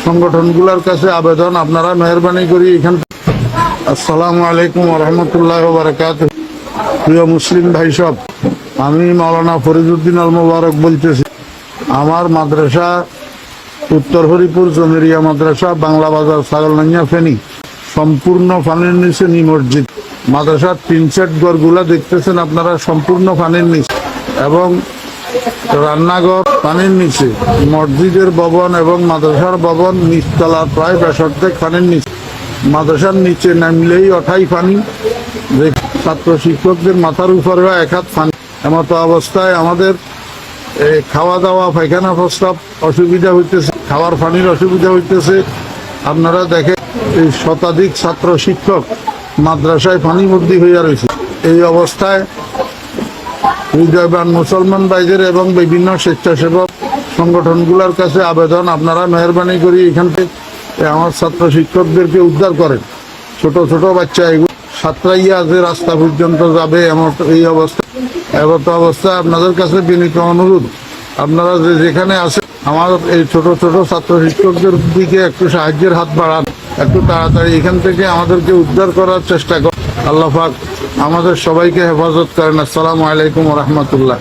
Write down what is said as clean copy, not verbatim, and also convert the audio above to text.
সংগঠনগুলোর কাছে আবেদন, আপনারা মেহরবানি করি এখান। আসসালামু আলাইকুম ওয়া রাহমাতুল্লাহি ওয়া বারাকাতুহু। প্রিয় মুসলিম ভাই সব, আমি মাওলানা ফরিদউদ্দিন আল মোবারক বলতেছি। আমার মাদ্রাসা উত্তর হরিপুর জমিরিয়া মাদ্রাসা, বাংলা বাজার, ছাগলনাইয়া, ফেনী, সম্পূর্ণ পানির নিচে মসজিদ। মাদ্রাসার 3 সেট ঘরগুলা দেখতেছেন আপনারা, সম্পূর্ণ পানির নিচে, এবং রান্নাঘর পানির নিচে, মসজিদের ভবন এবং মাদ্রাসার ভবন নিচতলা প্রায় 65 পানির নিচে। মাদ্রাসার নিচে নামলেই ওঠাই পানি, ছাত্র শিক্ষকদের মাথার উপরে 1 হাত পানি। এমতো অবস্থায় আমাদের খাওয়া দাওয়া, পায়খানা, প্রস্রাব অসুবিধা হইতেছে, খাওয়ার পানির অসুবিধা হইতেছে। আপনারা দেখেন এই শতাধিক ছাত্র শিক্ষক মাদ্রাসায় পানিবন্দী হইয়া রয়েছে। এই অবস্থায় হৃদয়বান মুসলমান ভাইদের এবং বিভিন্ন স্বেচ্ছাসেবক সংগঠনগুলোর কাছে আবেদন, আপনারা মেহরবানি করি এখান থেকে আমার ছাত্র শিক্ষকদেরকে উদ্ধার করেন। ছোট ছোট বাচ্চা এগুলো সাঁতরাইয়া যে রাস্তা পর্যন্ত যাবে, এমন এই অবস্থায় আপনাদের কাছে বিনীত অনুরোধ, আপনারা যেখানে আছেন আমার এই ছোট ছোট ছাত্র শিক্ষকদের দিকে একটু সাহায্যের হাত বাড়ান, একটু তাড়াতাড়ি এখান থেকে আমাদেরকে উদ্ধার করার চেষ্টা করেন। আল্লাহ পাক আমাদের সবাইকে হেফাজত করেন। আসসালামু আলাইকুম ওয়া রাহমাতুল্লাহ।